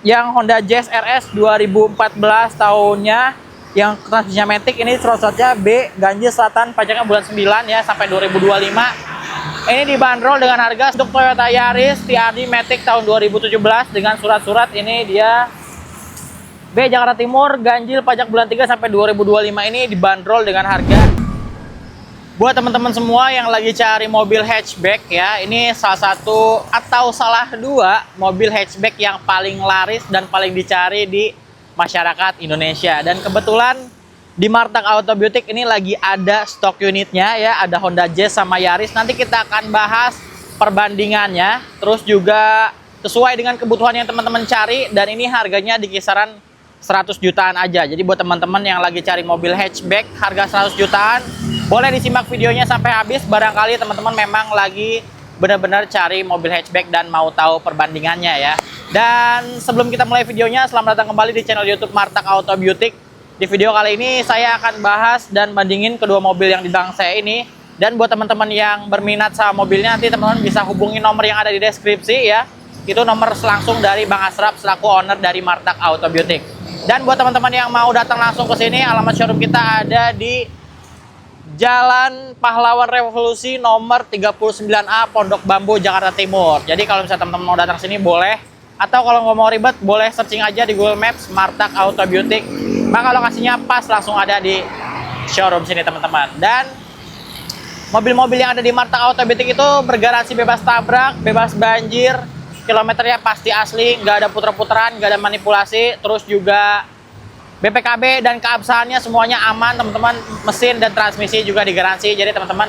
yang Honda Jazz RS 2014 tahunnya, yang transmisinya matic. Ini slot-slotnya B, ganjil selatan, pajaknya bulan 9 ya, sampai 2025. Ini dibanderol dengan harga untuk Toyota Yaris TRD Matic tahun 2017 dengan surat-surat. Ini dia B, Jakarta Timur, ganjil pajak bulan 3 sampai 2025. Ini dibanderol dengan harga, buat teman-teman semua yang lagi cari mobil hatchback ya, ini salah satu atau salah dua mobil hatchback yang paling laris dan paling dicari di masyarakat Indonesia. Dan kebetulan di Martak Auto Beauty ini lagi ada stok unitnya ya, ada Honda Jazz sama Yaris. Nanti kita akan bahas perbandingannya, terus juga sesuai dengan kebutuhan yang teman-teman cari, dan ini harganya di kisaran 100 jutaan aja. Jadi buat teman-teman yang lagi cari mobil hatchback harga 100 jutaan, boleh disimak videonya sampai habis. Barangkali teman-teman memang lagi benar-benar cari mobil hatchback dan mau tahu perbandingannya ya. Dan sebelum kita mulai videonya, selamat datang kembali di channel YouTube Martak Auto Beauty. Di video kali ini saya akan bahas dan bandingin kedua mobil yang di belakang saya ini. Dan buat teman-teman yang berminat sama mobilnya, nanti teman-teman bisa hubungi nomor yang ada di deskripsi ya. Itu nomor langsung dari Bang Asraf selaku owner dari Martak Auto Beauty. Dan buat teman-teman yang mau datang langsung ke sini, alamat showroom kita ada di Jalan Pahlawan Revolusi nomor 39A, Pondok Bambu, Jakarta Timur. Jadi kalau misalnya teman-teman mau datang sini boleh, atau kalau nggak mau ribet boleh searching aja di Google Maps Martak Auto Beauty. Maka lokasinya pas langsung ada di showroom sini teman-teman. Dan mobil-mobil yang ada di Martak Auto Beauty itu bergaransi bebas tabrak, bebas banjir, kilometernya pasti asli, nggak ada puter-puteran, nggak ada manipulasi, terus juga BPKB dan keabsahannya semuanya aman teman-teman. Mesin dan transmisi juga digaransi. Jadi teman-teman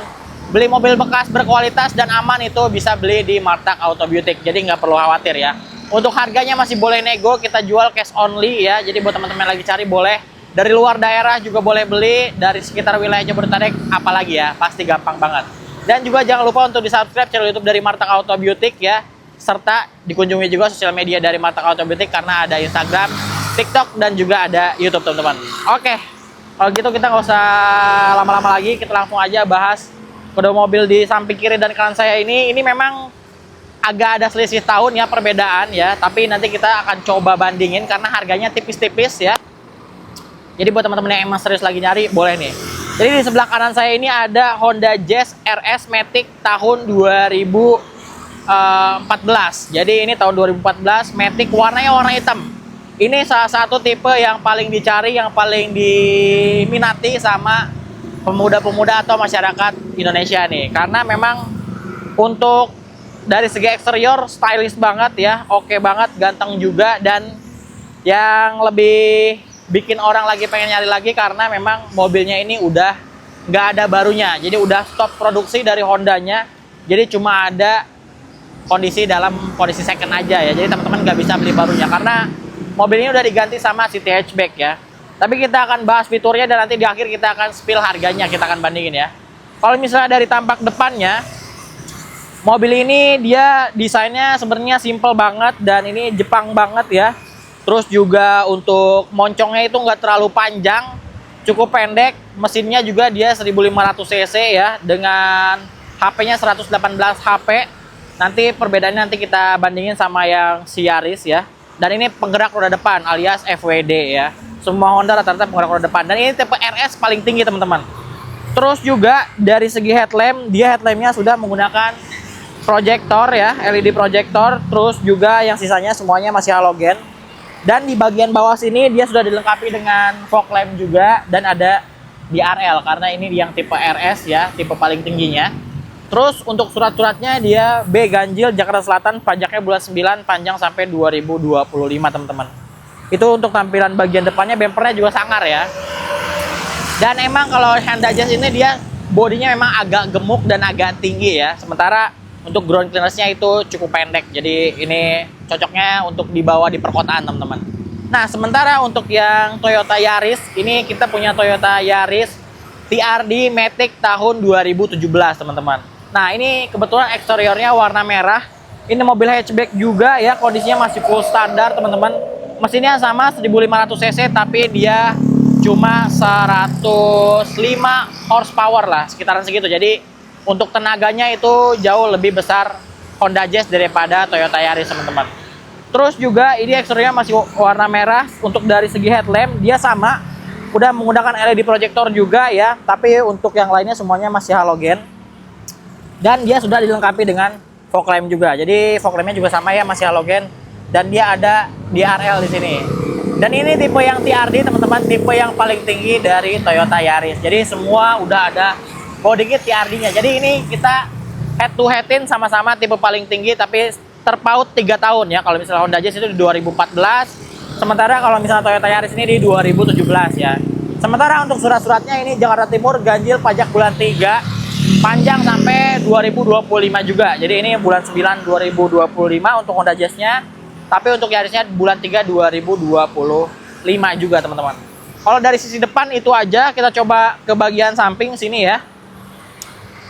beli mobil bekas berkualitas dan aman itu bisa beli di Martak Auto Beauty. Jadi nggak perlu khawatir ya. Untuk harganya masih boleh nego, kita jual cash only ya. Jadi buat teman-teman yang lagi cari boleh. Dari luar daerah juga boleh beli, dari sekitar wilayah Jabodetabek apalagi ya, pasti gampang banget. Dan juga jangan lupa untuk di subscribe channel YouTube dari Martak Auto Beauty ya. Serta dikunjungi juga sosial media dari Martak Auto Beauty karena ada Instagram, TikTok, dan juga ada YouTube teman-teman. Oke, kalau gitu kita nggak usah lama-lama lagi, kita langsung aja bahas kedua mobil di samping kiri dan kanan saya ini. Ini memang agak ada selisih tahun ya, perbedaan ya, tapi nanti kita akan coba bandingin karena harganya tipis-tipis ya. Jadi buat teman-teman yang emang serius lagi nyari, boleh nih. Jadi di sebelah kanan saya ini ada Honda Jazz RS Matic tahun 2014. Jadi ini tahun 2014, Matic, warnanya warna hitam. Ini salah satu tipe yang paling dicari, yang paling diminati sama pemuda-pemuda atau masyarakat Indonesia nih. Karena memang untuk dari segi eksterior stylish banget ya, oke banget, ganteng juga. Dan yang lebih bikin orang lagi pengen nyari lagi karena memang mobilnya ini udah nggak ada barunya. Jadi udah stop produksi dari Hondanya. Jadi cuma ada dalam kondisi second aja ya. Jadi teman-teman nggak bisa beli barunya karena mobil ini udah diganti sama City Hatchback ya. Tapi kita akan bahas fiturnya dan nanti di akhir kita akan spill harganya, kita akan bandingin ya. Kalau misalnya dari tampak depannya, mobil ini dia desainnya sebenarnya simple banget dan ini Jepang banget ya. Terus juga untuk moncongnya itu nggak terlalu panjang, cukup pendek. Mesinnya juga dia 1500 cc ya, dengan HP-nya 118 HP. Nanti perbedaannya nanti kita bandingin sama yang si Yaris ya. Dan ini penggerak roda depan alias FWD ya. Semua Honda rata-rata penggerak roda depan. Dan ini tipe RS paling tinggi teman-teman. Terus juga dari segi headlamp, dia headlampnya sudah menggunakan proyektor ya, LED proyektor. Terus juga yang sisanya semuanya masih halogen. Dan di bagian bawah sini dia sudah dilengkapi dengan fog lamp juga. Dan ada DRL karena ini yang tipe RS ya, tipe paling tingginya. Terus untuk surat-suratnya dia B, ganjil, Jakarta Selatan, pajaknya bulan 9, panjang sampai 2025 teman-teman. Itu untuk tampilan bagian depannya, bempernya juga sangar ya. Dan emang kalau Honda Jazz ini dia bodinya memang agak gemuk dan agak tinggi ya. Sementara untuk ground clearance-nya itu cukup pendek. Jadi ini cocoknya untuk dibawa di perkotaan teman-teman. Nah sementara untuk yang Toyota Yaris, ini kita punya Toyota Yaris TRD Matic tahun 2017 teman-teman. Nah ini kebetulan eksteriornya warna merah. Ini mobil hatchback juga ya, kondisinya masih full standar teman-teman. Mesinnya sama 1500 cc tapi dia cuma 105 horsepower lah, sekitaran segitu. Jadi untuk tenaganya itu jauh lebih besar Honda Jazz daripada Toyota Yaris teman-teman. Terus juga ini eksteriornya masih warna merah. Untuk dari segi headlamp dia sama, udah menggunakan LED projector juga ya, tapi untuk yang lainnya semuanya masih halogen. Dan dia sudah dilengkapi dengan fog lamp juga. Jadi fog lampnya juga sama ya, masih halogen. Dan dia ada DRL di sini. Dan ini tipe yang TRD teman-teman, tipe yang paling tinggi dari Toyota Yaris. Jadi semua udah ada body kit TRD-nya. Jadi ini kita head to headin sama-sama tipe paling tinggi, tapi terpaut 3 tahun ya. Kalau misalnya Honda Jazz itu di 2014, sementara kalau misalnya Toyota Yaris ini di 2017 ya. Sementara untuk surat-suratnya ini Jakarta Timur, ganjil pajak bulan 3, panjang sampai 2025 juga. Jadi ini bulan 9 2025 untuk Honda Jazz-nya, tapi untuk Yarisnya bulan 3 2025 juga teman-teman. Kalau dari sisi depan itu aja, kita coba ke bagian samping sini ya.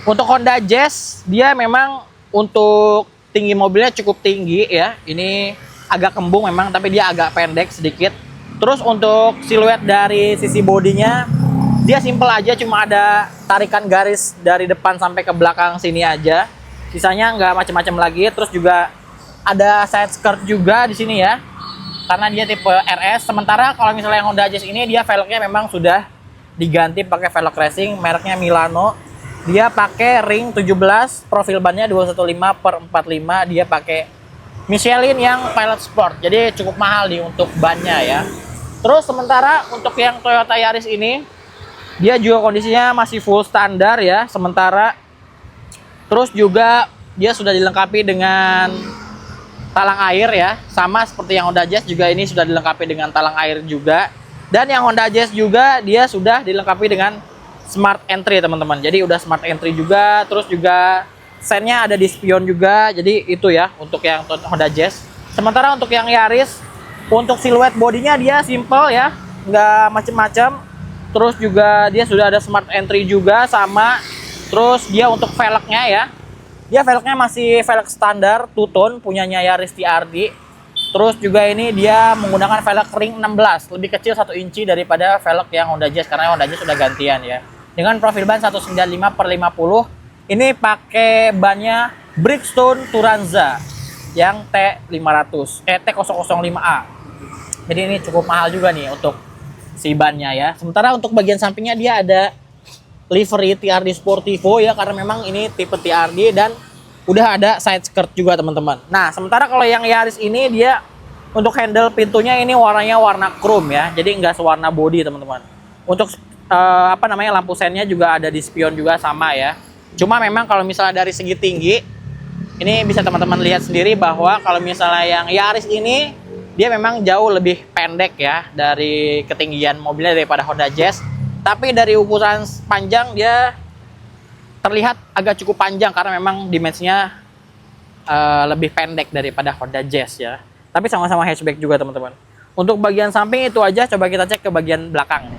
Untuk Honda Jazz dia memang untuk tinggi mobilnya cukup tinggi ya. Ini agak kembung memang, tapi dia agak pendek sedikit. Terus untuk siluet dari sisi bodinya dia simple aja, cuma ada tarikan garis dari depan sampai ke belakang sini aja. Sisanya nggak macam-macam lagi. Terus juga ada side skirt juga di sini ya, karena dia tipe RS. Sementara kalau misalnya yang Honda Jazz ini dia velgnya memang sudah diganti pakai velg racing, mereknya Milano. Dia pakai ring 17, profil bannya 215/45, dia pakai Michelin yang Pilot Sport. Jadi cukup mahal nih untuk bannya ya. Terus sementara untuk yang Toyota Yaris ini dia juga kondisinya masih full standar ya. Sementara terus juga dia sudah dilengkapi dengan talang air ya, sama seperti yang Honda Jazz juga ini sudah dilengkapi dengan talang air juga. Dan yang Honda Jazz juga dia sudah dilengkapi dengan smart entry teman-teman. Jadi udah smart entry juga, terus juga sennya ada di spion juga. Jadi itu ya untuk yang Honda Jazz. Sementara untuk yang Yaris, untuk siluet bodinya dia simple ya, nggak macem-macem. Terus juga dia sudah ada smart entry juga sama. Terus dia untuk velgnya ya, dia velgnya masih velg standar two tone punyanya Yaris TRD. Terus juga ini dia menggunakan velg ring 16, lebih kecil 1 inci daripada velg yang Honda Jazz, karena Honda Jazz sudah gantian ya. Dengan profil ban 195/50. Ini pakai bannya Bridgestone Turanza yang T005A. Jadi ini cukup mahal juga nih untuk si bannya ya. Sementara untuk bagian sampingnya dia ada livery TRD Sportivo ya, karena memang ini tipe TRD, dan udah ada side skirt juga teman-teman. Nah, sementara kalau yang Yaris ini dia untuk handle pintunya ini warnanya warna chrome ya. Jadi nggak sewarna body teman-teman. Untuk lampu sennya juga ada di spion juga sama ya. Cuma memang kalau misalnya dari segi tinggi, ini bisa teman-teman lihat sendiri bahwa kalau misalnya yang Yaris ini dia memang jauh lebih pendek ya dari ketinggian mobilnya daripada Honda Jazz. Tapi dari ukuran panjang dia terlihat agak cukup panjang karena memang dimensinya lebih pendek daripada Honda Jazz ya. Tapi sama-sama hatchback juga teman-teman. Untuk bagian samping itu aja, coba kita cek ke bagian belakang.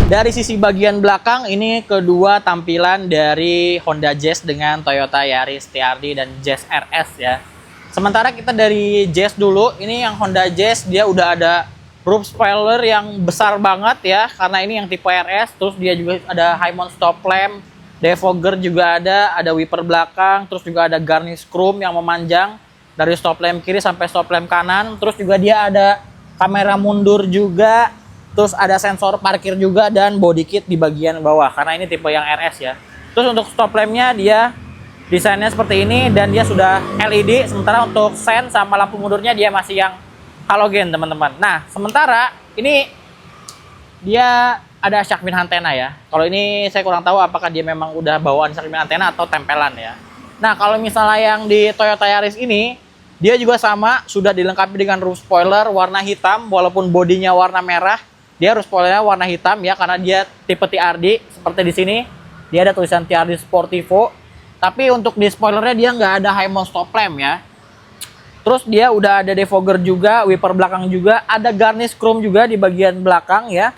Dari sisi bagian belakang ini kedua tampilan dari Honda Jazz dengan Toyota Yaris TRD dan Jazz RS ya. Sementara kita dari Jazz dulu, ini yang Honda Jazz dia udah ada roof spoiler yang besar banget ya, karena ini yang tipe RS. Terus dia juga ada high mount stop lamp, defogger juga ada wiper belakang, terus juga ada garnish chrome yang memanjang dari stop lamp kiri sampai stop lamp kanan. Terus juga dia ada kamera mundur juga. Terus ada sensor parkir juga dan body kit di bagian bawah karena ini tipe yang RS ya. Terus untuk stop lampnya dia desainnya seperti ini dan dia sudah LED. Sementara untuk sen sama lampu mundurnya dia masih yang halogen teman-teman. Nah sementara ini dia ada shark fin antena ya. Kalau ini saya kurang tahu apakah dia memang udah bawaan shark fin antena atau tempelan ya. Nah kalau misalnya yang di Toyota Yaris ini dia juga sama, sudah dilengkapi dengan roof spoiler warna hitam walaupun bodinya warna merah. Dia roof spoilernya warna hitam ya karena dia tipe TRD. Seperti di sini dia ada tulisan TRD Sportivo. Tapi untuk di spoilernya dia nggak ada high mount stop lamp ya. Terus dia udah ada defogger juga, wiper belakang juga, ada garnish chrome juga di bagian belakang ya.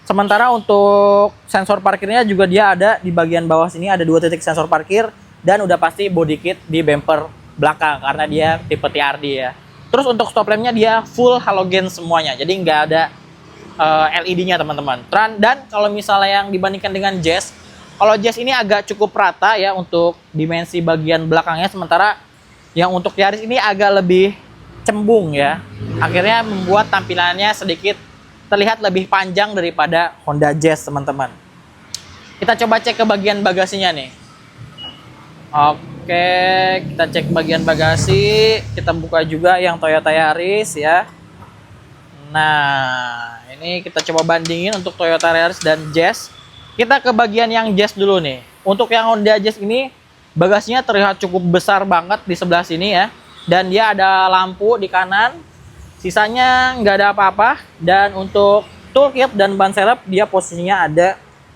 Sementara untuk sensor parkirnya juga dia ada di bagian bawah sini, ada 2 titik sensor parkir dan udah pasti body kit di bumper belakang karena dia tipe TRD ya. Terus untuk stop lampnya dia full halogen semuanya, jadi nggak ada LED-nya teman-teman. Dan kalau misalnya yang dibandingkan dengan Jazz, kalau Jazz ini agak cukup rata ya untuk dimensi bagian belakangnya, sementara yang untuk Yaris ini agak lebih cembung ya. Akhirnya membuat tampilannya sedikit terlihat lebih panjang daripada Honda Jazz, teman-teman. Kita coba cek ke bagian bagasinya nih. Oke, kita cek bagian bagasi. Kita buka juga yang Toyota Yaris ya. Nah, ini kita coba bandingin untuk Toyota Yaris dan Jazz. Kita ke bagian yang Jazz dulu nih. Untuk yang Honda Jazz ini, bagasinya terlihat cukup besar banget di sebelah sini ya. Dan dia ada lampu di kanan. Sisanya nggak ada apa-apa. Dan untuk toolkit dan ban serep, dia posisinya ada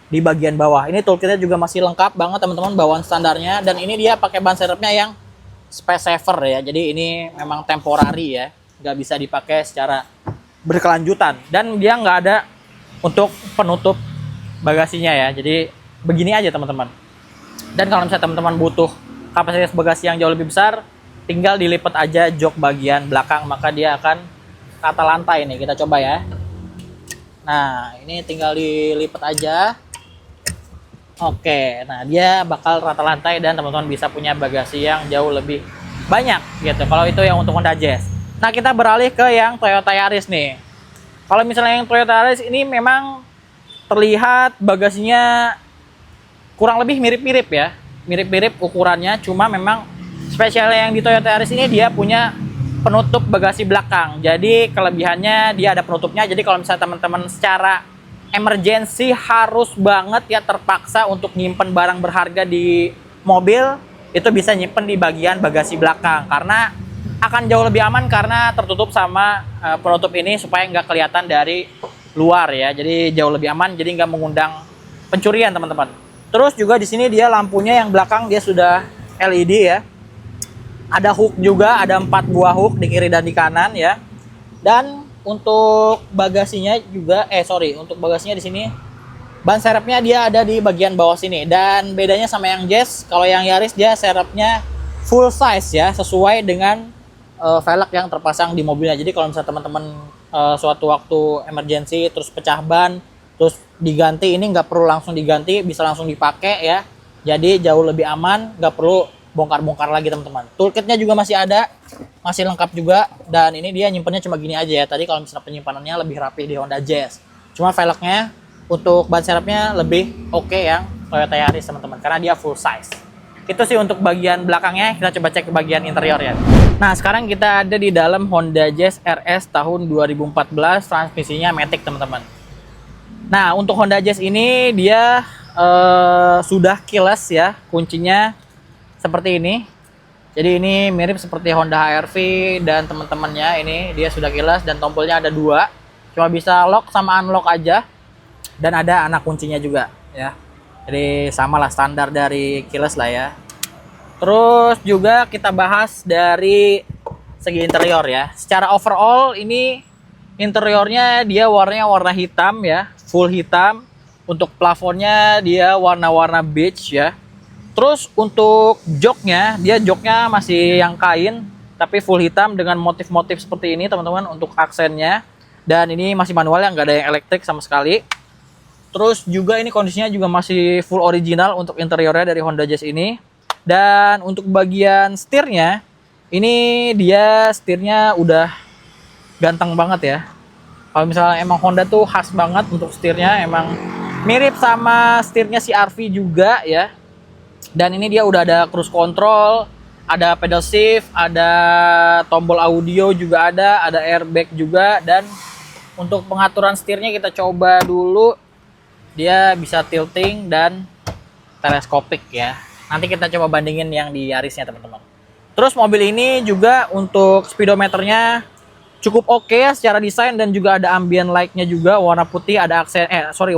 di bagian bawah. Ini toolkitnya juga masih lengkap banget, teman-teman, bawaan standarnya. Dan ini dia pakai ban serepnya yang space saver ya. Jadi ini memang temporary ya. Nggak bisa dipakai secara berkelanjutan. Dan dia nggak ada untuk penutup bagasinya ya. Jadi begini aja, teman-teman. Dan kalau misalnya teman-teman butuh kapasitas bagasi yang jauh lebih besar, tinggal dilipat aja jok bagian belakang, maka dia akan rata lantai nih. Kita coba ya. Nah, ini tinggal dilipat aja. Oke, nah dia bakal rata lantai dan teman-teman bisa punya bagasi yang jauh lebih banyak gitu. Kalau itu yang untuk Honda Jazz. Nah, kita beralih ke yang Toyota Yaris nih. Kalau misalnya yang Toyota Yaris ini memang terlihat bagasinya kurang lebih mirip-mirip ya. Mirip-mirip ukurannya, cuma memang spesialnya yang di Toyota Yaris ini dia punya penutup bagasi belakang. Jadi kelebihannya dia ada penutupnya. Jadi kalau misalnya teman-teman secara emergency harus banget ya, terpaksa untuk nyimpen barang berharga di mobil, itu bisa nyimpen di bagian bagasi belakang. Karena akan jauh lebih aman karena tertutup sama penutup ini supaya nggak kelihatan dari luar ya. Jadi jauh lebih aman, jadi nggak mengundang pencurian, teman-teman. Terus juga di sini dia lampunya yang belakang dia sudah LED ya. Ada hook juga, ada 4 buah hook di kiri dan di kanan ya. Dan untuk bagasinya juga, untuk bagasinya di sini ban serepnya dia ada di bagian bawah sini. Dan bedanya sama yang Jazz, kalau yang Yaris dia serepnya full size ya, sesuai dengan velg yang terpasang di mobilnya. Jadi kalau misalnya teman-teman suatu waktu emergency terus pecah ban, terus diganti, ini nggak perlu langsung diganti, bisa langsung dipakai ya. Jadi jauh lebih aman, nggak perlu bongkar-bongkar lagi, teman-teman. Toolkitnya juga masih ada, masih lengkap juga. Dan ini dia nyimpennya cuma gini aja ya. Tadi kalau misalnya penyimpanannya lebih rapi di Honda Jazz. Cuma velgnya untuk ban serepnya lebih oke yang Toyota Yaris, teman-teman, karena dia full size. Itu sih untuk bagian belakangnya. Kita coba cek ke bagian interior ya. Nah, sekarang kita ada di dalam Honda Jazz RS tahun 2014, transmisinya matic, teman-teman. Nah, untuk Honda Jazz ini dia sudah keyless ya, kuncinya seperti ini. Jadi ini mirip seperti Honda HR-V dan teman-temannya. Ini dia sudah keyless dan tombolnya ada 2. Cuma bisa lock sama unlock aja. Dan ada anak kuncinya juga ya. Jadi samalah standar dari keyless lah ya. Terus juga kita bahas dari segi interior ya. Secara overall ini interiornya dia warnanya warna hitam ya, full hitam. Untuk plafonnya dia warna-warna beige ya. Terus untuk joknya, dia joknya masih yang kain, tapi full hitam dengan motif-motif seperti ini, teman-teman, untuk aksennya. Dan ini masih manual ya, nggak ada yang elektrik sama sekali. Terus juga ini kondisinya juga masih full original untuk interiornya dari Honda Jazz ini. Dan untuk bagian setirnya, ini dia setirnya udah ganteng banget ya. Kalau misalnya emang Honda tuh khas banget untuk setirnya, emang mirip sama setirnya si RV juga ya. Dan ini dia udah ada cruise control, ada pedal shift, ada tombol audio juga ada airbag juga. Dan untuk pengaturan setirnya kita coba dulu. Dia bisa tilting dan teleskopik ya. Nanti kita coba bandingin yang di Yarisnya, teman-teman. Terus mobil ini juga untuk speedometernya cukup oke ya secara desain, dan juga ada ambient light-nya juga warna putih, ada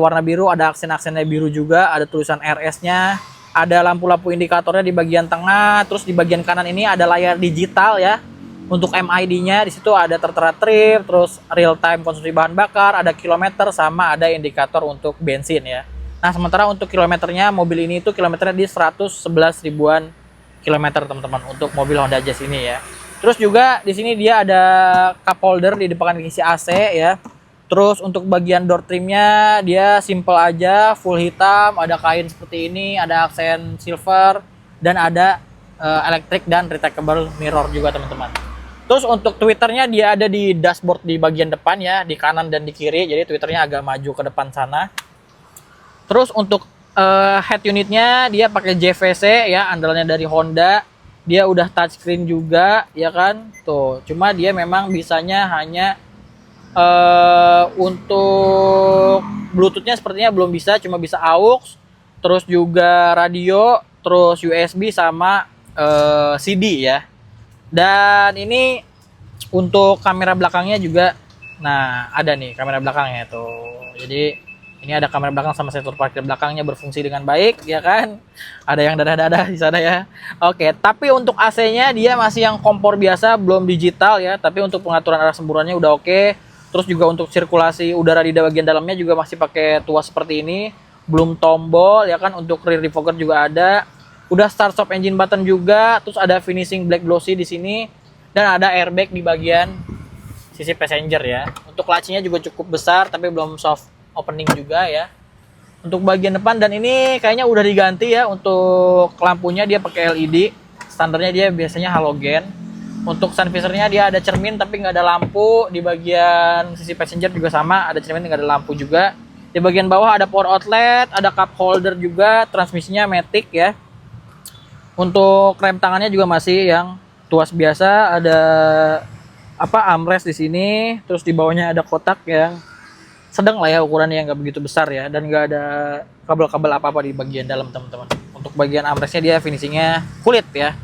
warna biru, ada aksen-aksennya biru juga, ada tulisan RS-nya. Ada lampu-lampu indikatornya di bagian tengah, terus di bagian kanan ini ada layar digital ya. Untuk MID-nya di situ ada tertera trip, terus real time konsumsi bahan bakar, ada kilometer, sama ada indikator untuk bensin ya. Nah, sementara untuk kilometernya mobil ini itu kilometernya di 111 ribuan kilometer, teman-teman, untuk mobil Honda Jazz ini ya. Terus juga di sini dia ada cup holder di depan isi AC ya. Terus untuk bagian door trimnya dia simple aja, full hitam, ada kain seperti ini, ada aksen silver, dan ada elektrik dan retractable mirror juga, teman-teman. Terus untuk tweeternya dia ada di dashboard di bagian depan ya, di kanan dan di kiri. Jadi tweeternya agak maju ke depan sana. Terus untuk head unitnya dia pakai JVC ya, andalannya dari Honda. Dia udah touchscreen juga ya kan. Tuh, cuma dia memang bisanya hanya untuk Bluetooth-nya sepertinya belum bisa, cuma bisa aux, terus juga radio, terus USB sama CD ya. Dan ini untuk kamera belakangnya juga, nah ada nih kamera belakangnya tuh. Jadi ini ada kamera belakang sama sensor parkir belakangnya berfungsi dengan baik ya kan. Ada yang dadah-dadah di sana ya. Oke, tapi untuk AC-nya dia masih yang kompor biasa, belum digital ya. Tapi untuk pengaturan arah semburannya udah oke. Terus juga untuk sirkulasi udara di bagian dalamnya juga masih pakai tuas seperti ini. Belum tombol ya kan. Untuk rear defogger juga ada. Udah start stop engine button juga, terus ada finishing black glossy di sini dan ada airbag di bagian sisi passenger ya. Untuk lacinya juga cukup besar tapi belum soft opening juga ya. Untuk bagian depan dan ini kayaknya udah diganti ya. Untuk lampunya dia pakai LED, standarnya dia biasanya halogen. Untuk sun visornya dia ada cermin tapi nggak ada lampu. Di bagian sisi passenger juga sama, ada cermin nggak ada lampu juga. Di bagian bawah ada power outlet, ada cup holder juga, transmisinya matic ya. Untuk rem tangannya juga masih yang tuas biasa, ada armrest di sini, terus di bawahnya ada kotak yang sedang lah ya, ukurannya yang nggak begitu besar ya, dan nggak ada kabel-kabel apa-apa di bagian dalam teman-teman. Untuk bagian armrestnya dia finishingnya kulit ya.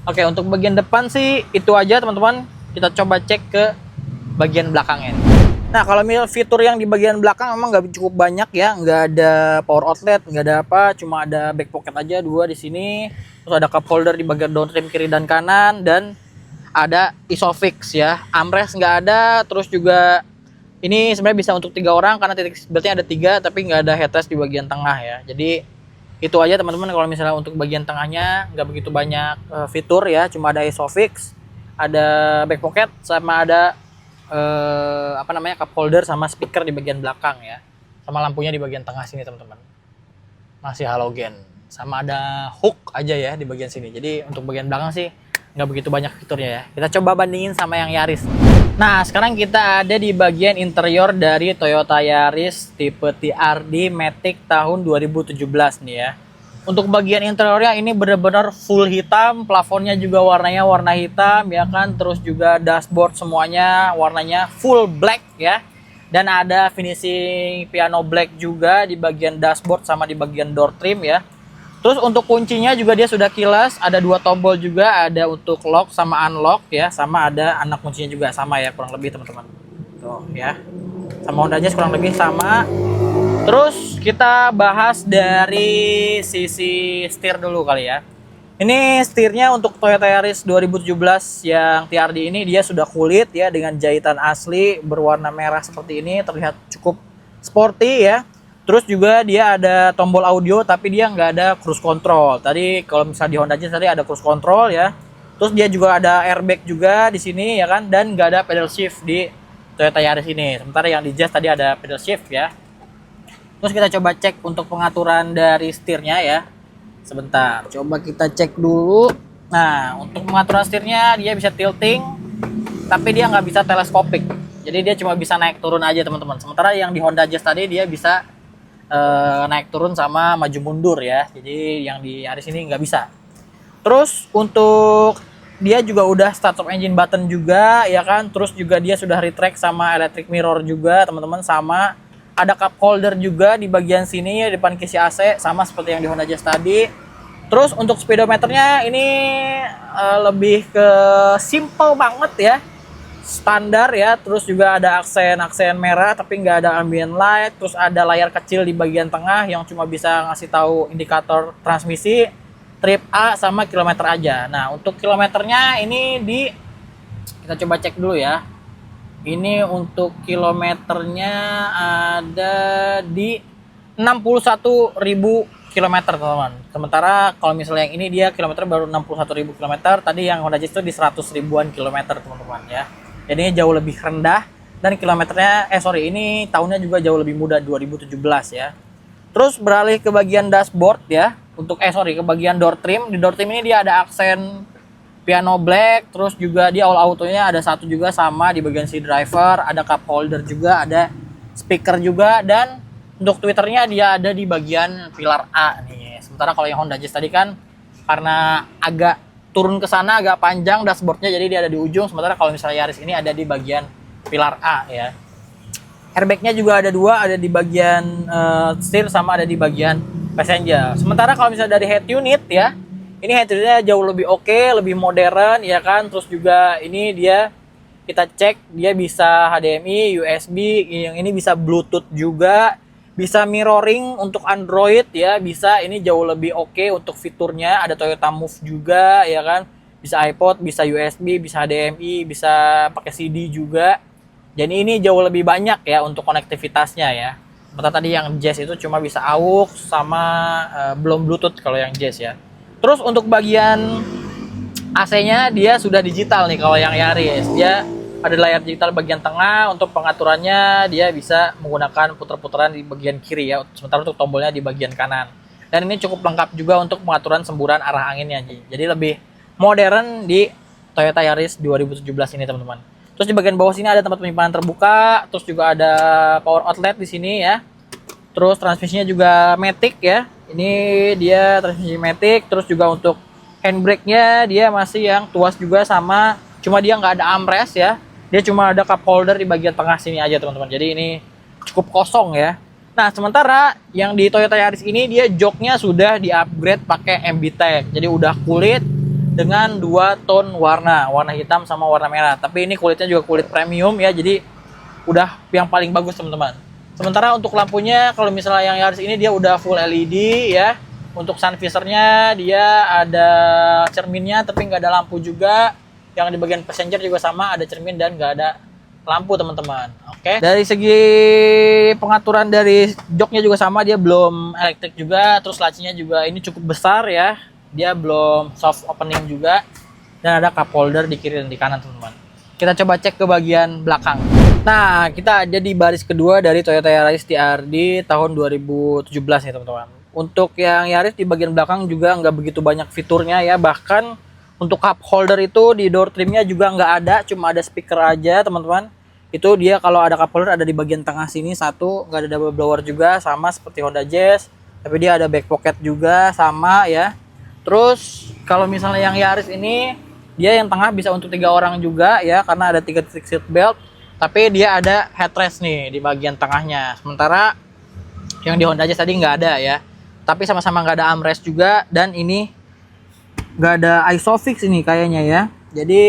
Oke, untuk bagian depan sih itu aja teman-teman. Kita coba cek ke bagian belakangnya. Nah, kalau misal fitur yang di bagian belakang memang nggak cukup banyak ya, nggak ada power outlet, nggak ada apa, cuma ada back pocket aja 2 di sini. Terus ada cup holder di bagian down trim kiri dan kanan, dan ada isofix ya. Armrest nggak ada, terus juga ini sebenarnya bisa untuk 3 orang karena titik seatbeltnya ada 3, tapi nggak ada headrest di bagian tengah ya. Jadi itu aja teman-teman. Kalau misalnya untuk bagian tengahnya nggak begitu banyak fitur ya, cuma ada isofix, ada back pocket, sama ada cup holder sama speaker di bagian belakang ya, sama lampunya di bagian tengah sini teman-teman, masih halogen, sama ada hook aja ya di bagian sini. Jadi untuk bagian belakang sih nggak begitu banyak fiturnya ya. Kita coba bandingin sama yang Yaris. Nah, sekarang kita ada di bagian interior dari Toyota Yaris tipe TRD Matic tahun 2017 nih ya. Untuk bagian interiornya ini benar-benar full hitam, plafonnya juga warnanya warna hitam ya kan, terus juga dashboard semuanya warnanya full black ya. Dan ada finishing piano black juga di bagian dashboard sama di bagian door trim ya. Terus untuk kuncinya juga dia sudah kilas, ada 2 tombol juga, ada untuk lock sama unlock ya, sama ada anak kuncinya juga sama ya, kurang lebih teman-teman. Tuh ya. Sama Honda Jazz kurang lebih sama. Terus kita bahas dari sisi setir dulu kali ya. Ini setirnya untuk Toyota Yaris 2017 yang TRD ini dia sudah kulit ya, dengan jahitan asli berwarna merah seperti ini, terlihat cukup sporty ya. Terus juga dia ada tombol audio tapi dia nggak ada cruise control. Tadi kalau misalnya di Honda Jazz tadi ada cruise control ya. Terus dia juga ada airbag juga di sini ya kan, dan nggak ada pedal shift di Toyota Yaris ini. Sementara yang di Jazz tadi ada pedal shift ya. Terus kita coba cek untuk pengaturan dari setirnya ya. Sebentar, coba kita cek dulu. Nah, untuk pengaturan setirnya dia bisa tilting, tapi dia nggak bisa teleskopik. Jadi dia cuma bisa naik turun aja teman-teman. Sementara yang di Honda Jazz tadi dia bisa naik turun sama maju mundur ya. Jadi yang di Yaris ini nggak bisa. Terus untuk dia juga udah start stop engine button juga ya kan. Terus juga dia sudah retract sama electric mirror juga teman-teman, sama ada cup holder juga di bagian sini ya, depan kisi AC sama seperti yang di Honda Jazz tadi. Terus untuk speedometernya ini lebih ke simple banget ya, standar ya. Terus juga ada aksen merah tapi nggak ada ambient light. Terus ada layar kecil di bagian tengah yang cuma bisa ngasih tahu indikator transmisi, trip A sama kilometer aja. Nah, untuk kilometernya ini kita coba cek dulu ya. Ini untuk kilometernya ada di 61.000 kilometer teman-teman. Sementara kalau misalnya yang ini dia kilometer baru 61.000 kilometer. Tadi yang Honda Jazz itu di 100 ribuan kilometer teman-teman ya. Jadi ini jauh lebih rendah, dan kilometernya ini tahunnya juga jauh lebih muda, 2017 ya. Terus beralih ke bagian dashboard ya. Untuk ke bagian door trim. Di door trim ini dia ada aksen piano black, terus juga di all autonya ada satu juga sama di bagian si driver, ada cup holder juga, ada speaker juga, dan untuk tweeternya dia ada di bagian pilar A nih. Sementara kalau yang Honda Jazz tadi kan karena agak turun ke sana agak panjang dashboardnya, jadi dia ada di ujung. Sementara kalau misalnya Yaris ini ada di bagian pilar A ya. Airbagnya juga ada dua, ada di bagian setir sama ada di bagian passenger. Sementara kalau misalnya dari head unit ya, ini head unitnya jauh lebih oke, lebih modern ya kan. Terus juga ini dia kita cek dia bisa HDMI, USB, yang ini bisa Bluetooth juga, bisa mirroring untuk Android ya, bisa. Ini jauh lebih oke untuk fiturnya. Ada Toyota Move juga ya kan, bisa iPod, bisa USB, bisa HDMI, bisa pakai CD juga. Jadi ini jauh lebih banyak ya untuk konektivitasnya ya. Seperti tadi yang Jazz itu cuma bisa AUX sama belum Bluetooth kalau yang Jazz ya. Terus untuk bagian AC-nya dia sudah digital nih kalau yang Yaris. Dia ada layar digital bagian tengah, untuk pengaturannya dia bisa menggunakan puter-puteran di bagian kiri ya. Sementara untuk tombolnya di bagian kanan. Dan ini cukup lengkap juga untuk pengaturan semburan arah anginnya. Jadi lebih modern di Toyota Yaris 2017 ini teman-teman. Terus di bagian bawah sini ada tempat penyimpanan terbuka, terus juga ada power outlet di sini ya. Terus transmisinya juga matic ya. Ini dia transmisi matic, terus juga untuk handbrake-nya dia masih yang tuas juga sama, cuma dia nggak ada armrest ya. Dia cuma ada cup holder di bagian tengah sini aja teman-teman. Jadi ini cukup kosong ya. Nah, sementara yang di Toyota Yaris ini dia joknya sudah di-upgrade pakai MB-Tech. Jadi udah kulit dengan 2 tone warna hitam sama warna merah. Tapi ini kulitnya juga kulit premium ya, jadi udah yang paling bagus teman-teman. Sementara untuk lampunya kalau misalnya yang Yaris ini dia udah full LED ya. Untuk sun visornya dia ada cerminnya tapi nggak ada lampu juga. Yang di bagian passenger juga sama, ada cermin dan nggak ada lampu teman-teman. Oke. Dari segi pengaturan dari joknya juga sama, dia belum elektrik juga. Terus lacinya juga ini cukup besar ya. Dia belum soft opening juga, dan ada cup holder di kiri dan di kanan teman-teman. Kita coba cek ke bagian belakang. Nah, kita ada di baris kedua dari Toyota Yaris TRD tahun 2017 nih teman-teman. Untuk yang Yaris di bagian belakang juga nggak begitu banyak fiturnya ya. Bahkan untuk cup holder itu di door trimnya juga nggak ada, cuma ada speaker aja teman-teman. Itu dia kalau ada cup holder ada di bagian tengah sini satu, nggak ada double blower juga, sama seperti Honda Jazz. Tapi dia ada back pocket juga sama ya. Terus kalau misalnya yang Yaris ini dia yang tengah bisa untuk 3 orang juga ya, karena ada 3 titik seat belt. Tapi dia ada headrest nih di bagian tengahnya. Sementara yang di Honda Jazz tadi nggak ada ya. Tapi sama-sama nggak ada armrest juga, dan ini nggak ada ISOFIX ini kayaknya ya. Jadi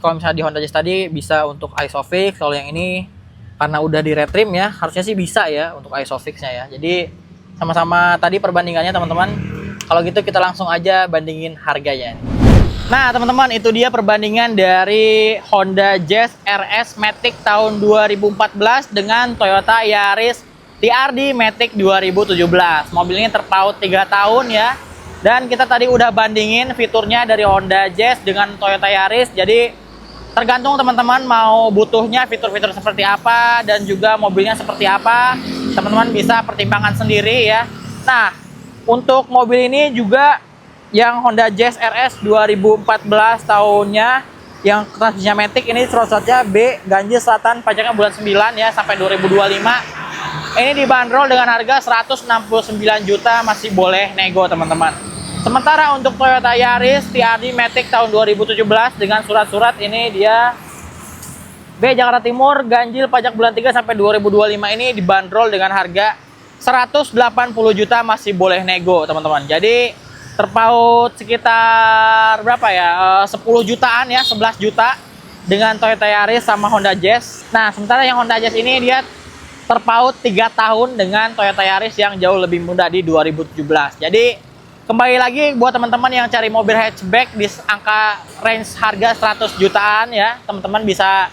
kalau misalnya di Honda Jazz tadi bisa untuk ISOFIX, kalau yang ini karena udah di retrim ya harusnya sih bisa ya untuk ISOFIX-nya ya. Jadi sama-sama tadi perbandingannya teman-teman. Kalau gitu kita langsung aja bandingin harganya. Nah teman-teman, itu dia perbandingan dari Honda Jazz RS Matic tahun 2014 dengan Toyota Yaris TRD Matic 2017. Mobil ini terpaut 3 tahun ya. Dan kita tadi udah bandingin fiturnya dari Honda Jazz dengan Toyota Yaris. Jadi tergantung teman-teman mau butuhnya fitur-fitur seperti apa dan juga mobilnya seperti apa. Teman-teman bisa pertimbangkan sendiri ya. Nah, untuk mobil ini juga yang Honda Jazz RS 2014 tahunnya yang transmisinya matic ini slotnya B, ganjil selatan, pajaknya bulan 9 ya sampai 2025. Ini dibanderol dengan harga 169 juta, masih boleh nego teman-teman. Sementara untuk Toyota Yaris TRD Matic tahun 2017 dengan surat-surat ini dia B Jakarta Timur, ganjil pajak bulan 3 sampai 2025, ini dibanderol dengan harga 180 juta, masih boleh nego teman-teman. Jadi terpaut sekitar berapa ya, 10 jutaan ya, 11 juta dengan Toyota Yaris sama Honda Jazz. Nah sementara yang Honda Jazz ini dia terpaut 3 tahun dengan Toyota Yaris yang jauh lebih muda di 2017. Jadi kembali lagi buat teman-teman yang cari mobil hatchback di angka range harga 100 jutaan ya, teman-teman bisa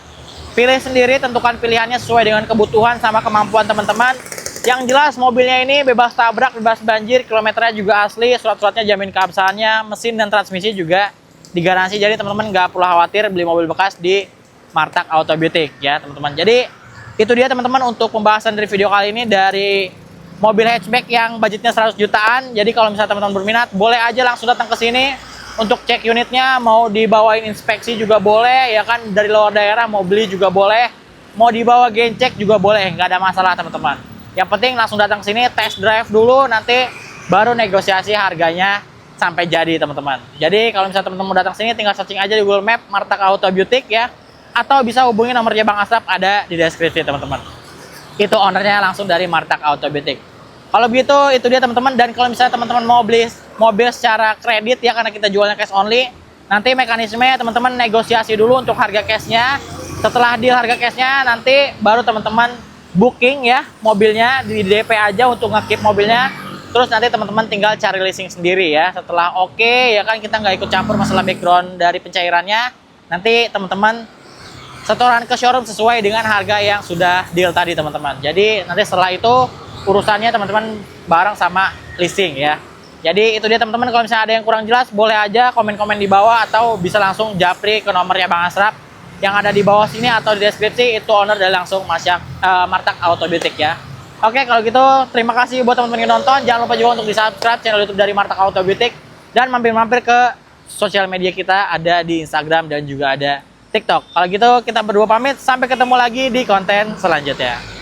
pilih sendiri, tentukan pilihannya sesuai dengan kebutuhan sama kemampuan teman-teman. Yang jelas mobilnya ini bebas tabrak, bebas banjir, kilometernya juga asli, surat-suratnya jamin keabsahannya, mesin dan transmisi juga digaransi. Jadi teman-teman nggak perlu khawatir beli mobil bekas di Martak Auto Beauty ya teman-teman. Jadi itu dia teman-teman untuk pembahasan dari video kali ini dari mobil hatchback yang budgetnya 100 jutaan. Jadi kalau misalnya teman-teman berminat, boleh aja langsung datang ke sini untuk cek unitnya, mau dibawain inspeksi juga boleh ya kan, dari luar daerah mau beli juga boleh, mau dibawa gencek juga boleh, nggak ada masalah teman-teman. Yang penting langsung datang ke sini, test drive dulu, nanti baru negosiasi harganya sampai jadi teman-teman. Jadi kalau misalnya teman-teman datang sini, tinggal searching aja di Google Map Martak Auto Beauty ya, atau bisa hubungi nomornya Bang Asraf ada di deskripsi teman-teman. Itu ownernya langsung dari Martak Auto Beauty. Kalau begitu itu dia teman-teman. Dan kalau misalnya teman-teman mau beli mobil secara kredit ya, karena kita jualnya cash only, nanti mekanismenya teman-teman negosiasi dulu untuk harga cashnya. Setelah deal harga cashnya, nanti baru teman-teman booking ya mobilnya, di DP aja untuk nge-keep mobilnya. Terus nanti teman-teman tinggal cari leasing sendiri ya. Setelah oke ya kan, kita nggak ikut campur masalah background dari pencairannya. Nanti teman-teman setoran ke showroom sesuai dengan harga yang sudah deal tadi teman-teman. Jadi nanti setelah itu urusannya teman-teman bareng sama leasing ya. Jadi itu dia teman-teman. Kalau misalnya ada yang kurang jelas, boleh aja komen-komen di bawah, atau bisa langsung japri ke nomornya Bang Asraf yang ada di bawah sini atau di deskripsi. Itu owner dari langsung Martak Auto Beauty ya. Oke, kalau gitu terima kasih buat teman-teman yang nonton. Jangan lupa juga untuk di subscribe channel YouTube dari Martak Auto Beauty, dan mampir-mampir ke sosial media kita, ada di Instagram dan juga ada TikTok. Kalau gitu kita berdua pamit, sampai ketemu lagi di konten selanjutnya.